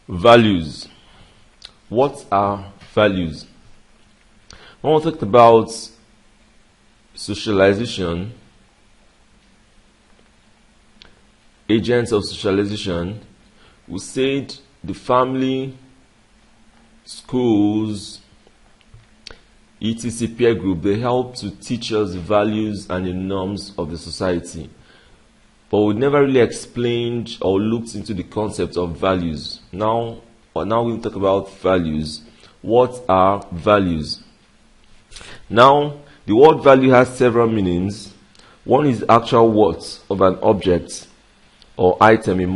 Values. What are values? When we talk about socialization, agents of socialization, we said the family, schools, etc. peer group, they help to teach us the values and the norms of the society. But we never really explained or looked into the concept of values. Now we'll talk about values. What are values? Now, the word value has several meanings. One is the actual worth of an object or item in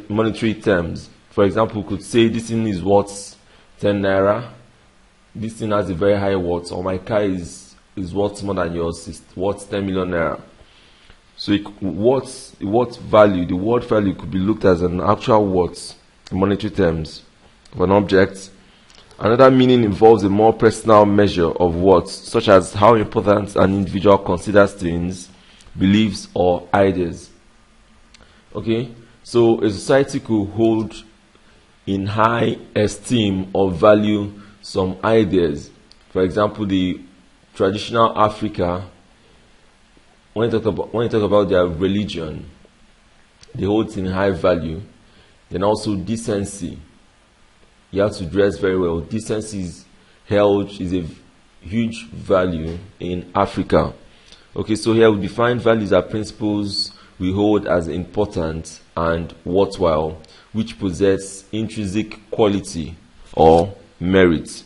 monetary terms. For example, we could say this thing is worth 10 naira. This thing has a very high worth, or my car is worth more than yours, it's worth 10 million naira. So what value? The word value could be looked as an actual worth in monetary terms of an object. Another meaning involves a more personal measure of worth, such as how important an individual considers things, beliefs, or ideas. Okay, so a society could hold in high esteem or value some ideas. For example, the traditional Africa, when you talk about their religion, they hold it in high value. Then also decency. You have to dress very well. Decency is a huge value in Africa. Okay, so here we define values as principles we hold as important and worthwhile, which possess intrinsic quality or merit.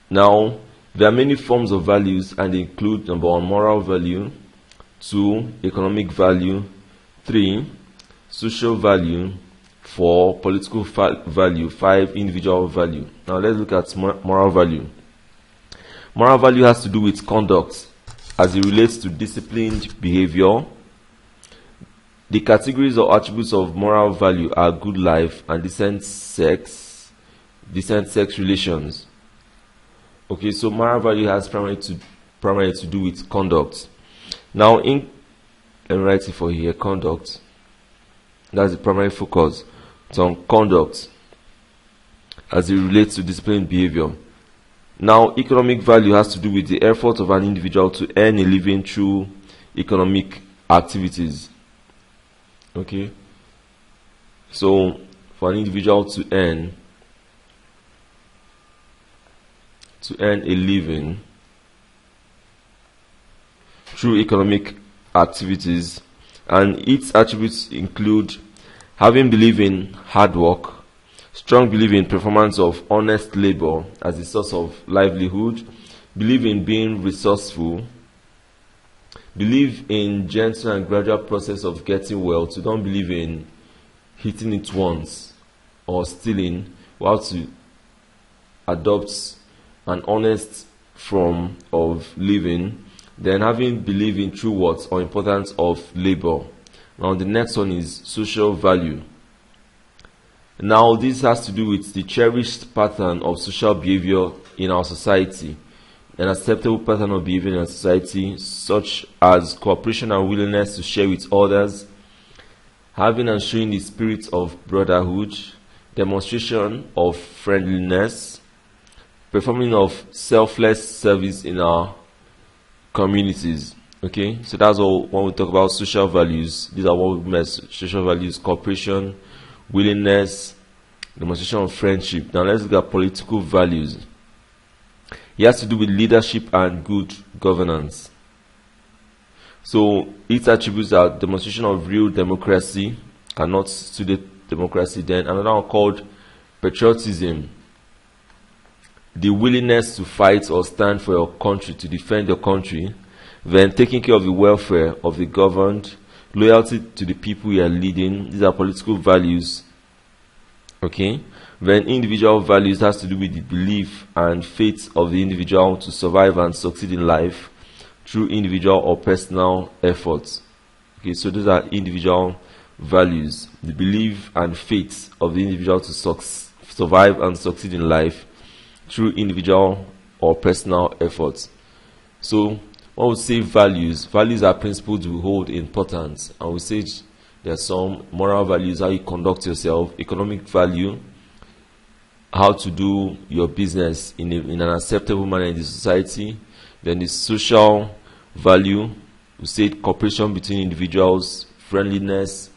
Now, there are many forms of values, and they include: number 1, moral value; 2, economic value; 3, social value; 4, political value; 5, individual value. Now let's look at moral value. Moral value has to do with conduct as it relates to disciplined behavior. The categories or attributes of moral value are good life and decent sex relations. Okay, so moral value has primarily to do with conduct. Now, let me write it for here. Conduct. That's the primary focus. It's on conduct as it relates to disciplined behavior. Now, economic value has to do with the effort of an individual to earn a living through economic activities. Okay, so for an individual to earn a living through economic activities, and its attributes include having belief in hard work, strong belief in performance of honest labor as a source of livelihood, believe in being resourceful, believe in gentle and gradual process of getting wealth. So don't believe in hitting it once or stealing, while to adopt an honest form of living. Then having belief in true worth or importance of labor. Now the next one is social value. Now this has to do with the cherished pattern of social behavior in our society, an acceptable pattern of behavior in our society, such as cooperation and willingness to share with others, having and showing the spirit of brotherhood, demonstration of friendliness, performing of selfless service in our communities. Okay, so that's all. When we talk about social values, these are what we mean as social values: cooperation, willingness, demonstration of friendship. Now let's look at political values. It has to do with leadership and good governance. So its attributes are demonstration of real democracy and not pseudo democracy. Then another one called patriotism, the willingness to fight or stand for your country, to defend your country. Then taking care of the welfare of the governed, loyalty to the people you are leading. These are political values. Okay. Then individual values has to do with the belief and faith of the individual to survive and succeed in life through individual or personal efforts. Okay, so those are individual values, the belief and faith of the individual to survive and succeed in life through individual or personal efforts. So when we say values are principles we hold in importance, and we say There are some moral values, how you conduct yourself, economic value, how to do your business in an acceptable manner in the society. Then the social value, we said cooperation between individuals, friendliness,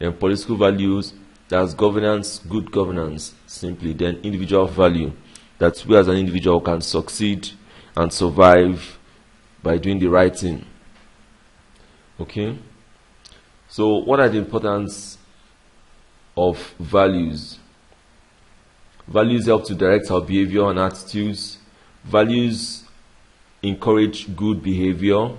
and political values, that's governance, good governance, simply. Then individual value, that we as an individual can succeed and survive by doing the right thing. Okay, so what are the importance of values? Values help to direct our behavior and attitudes. Values encourage good behavior.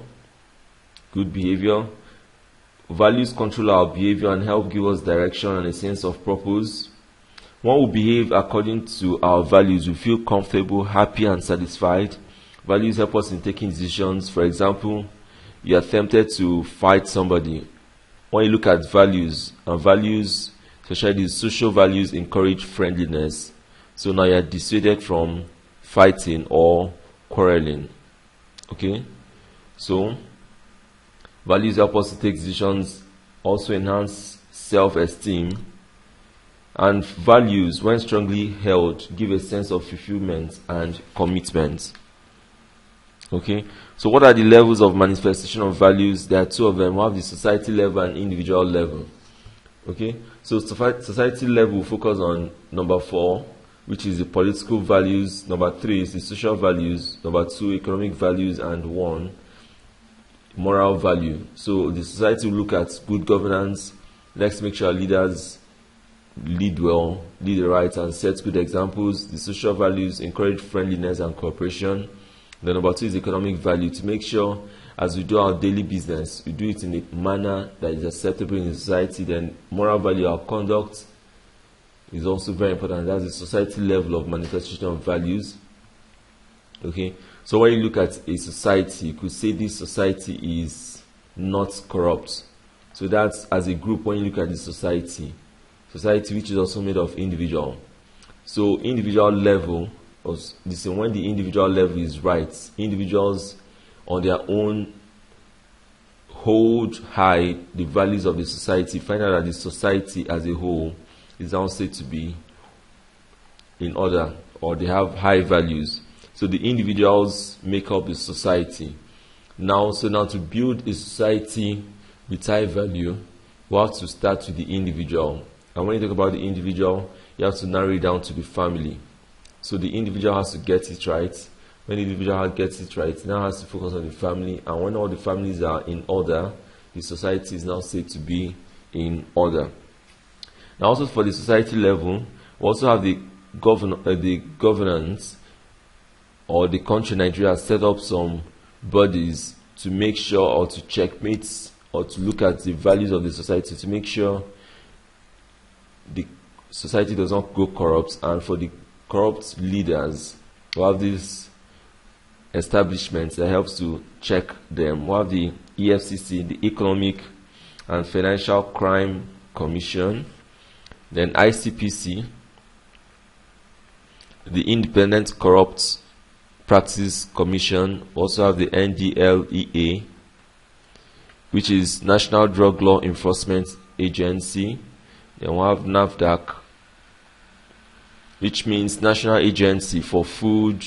Values control our behavior and help give us direction and a sense of purpose. When we behave according to our values, we feel comfortable, happy, and satisfied. Values help us in taking decisions. For example, you are tempted to fight somebody. When you look at values, and values, especially these social values, encourage friendliness. So now you are dissuaded from fighting or quarreling. Okay? So, values help us to take decisions, also enhance self-esteem. And values, when strongly held, give a sense of fulfillment and commitment. Okay, so what are the levels of manifestation of values? There are two of them. We have the society level and individual level. Okay, so society level will focus on number 4, which is the political values. Number 3 is the social values. Number 2, economic values, and 1, moral value. So the society will look at good governance. Let's make sure leaders lead well, lead right, and set good examples. The social values encourage friendliness and cooperation. The number 2 is economic value, to make sure as we do our daily business, we do it in a manner that is acceptable in the society. Then moral value, our conduct, is also very important. That's the society level of manifestation of values. Okay, so when you look at a society, you could say this society is not corrupt. So that's as a group. When you look at the society which is also made of individual. So individual level, when the individual level is right, individuals on their own hold high the values of the society, find out that the society as a whole is now said to be in order, or they have high values. So the individuals make up the society. Now to build a society with high value, we have to start with the individual. And when you talk about the individual, you have to narrow it down to the family. So the individual has to get it right. When the individual gets it right, now has to focus on the family. And when all the families are in order, the society is now said to be in order. Now also for the society level, we also have the governance, or the country Nigeria set up some bodies to make sure, or to checkmate, or to look at the values of the society, to make sure the society does not go corrupt. And for the corrupt leaders, we have these establishments that helps to check them. We have the EFCC, the Economic and Financial Crime Commission, then ICPC, the Independent Corrupt Practice Commission. Also have the NDLEA, which is National Drug Law Enforcement Agency. Then we have NAFDAC, which means National Agency for Food,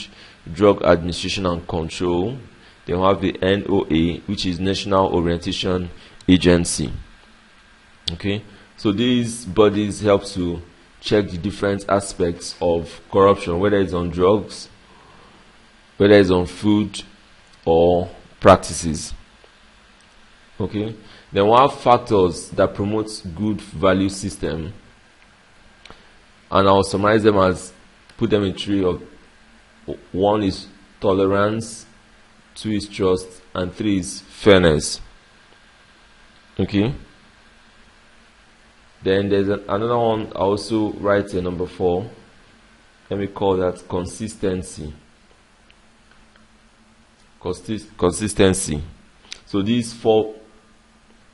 Drug Administration and Control. Then we have the NOA, which is National Orientation Agency. Okay, so these bodies help to check the different aspects of corruption, whether it's on drugs, whether it's on food or practices. Okay, then we have factors that promote good value system, and I'll summarize them as, put them in 3 of 1 is tolerance, 2 is trust, and 3 is fairness. Okay, then there's another one I also write here, number 4. Let me call that consistency. Consistency. So these 4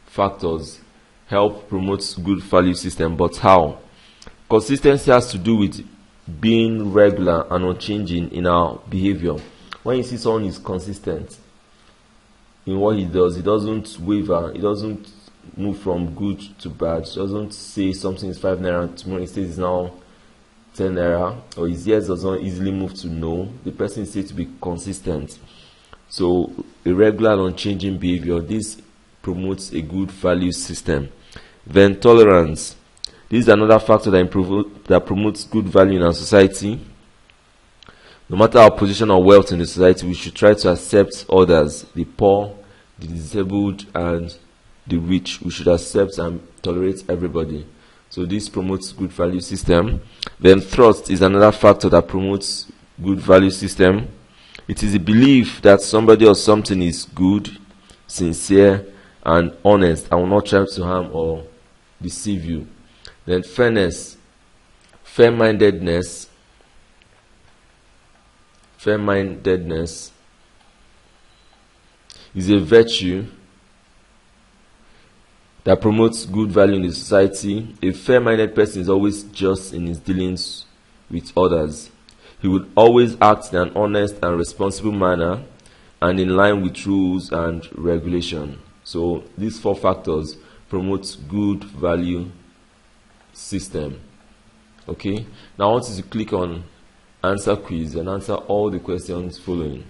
factors help promote good value system. But how? Consistency has to do with being regular and unchanging in our behavior. When you see someone is consistent in what he does, he doesn't waver, he doesn't move from good to bad. Doesn't say something is 5 naira, tomorrow it says it's now 10 naira, or his yes does not easily move to no. The person is said to be consistent. So a regular and unchanging behavior. This promotes a good value system. Then tolerance. This is another factor that promotes good value in our society. No matter our position or wealth in the society, we should try to accept others, the poor, the disabled, and the rich. We should accept and tolerate everybody. So this promotes good value system. Then trust is another factor that promotes good value system. It is a belief that somebody or something is good, sincere, and honest, and will not try to harm or deceive you. Then fairness, fair-mindedness is a virtue that promotes good value in the society. A fair-minded person is always just in his dealings with others. He would always act in an honest and responsible manner and in line with rules and regulation. So these 4 factors promote good value system. Okay, now I want you to click on answer quiz and answer all the questions following.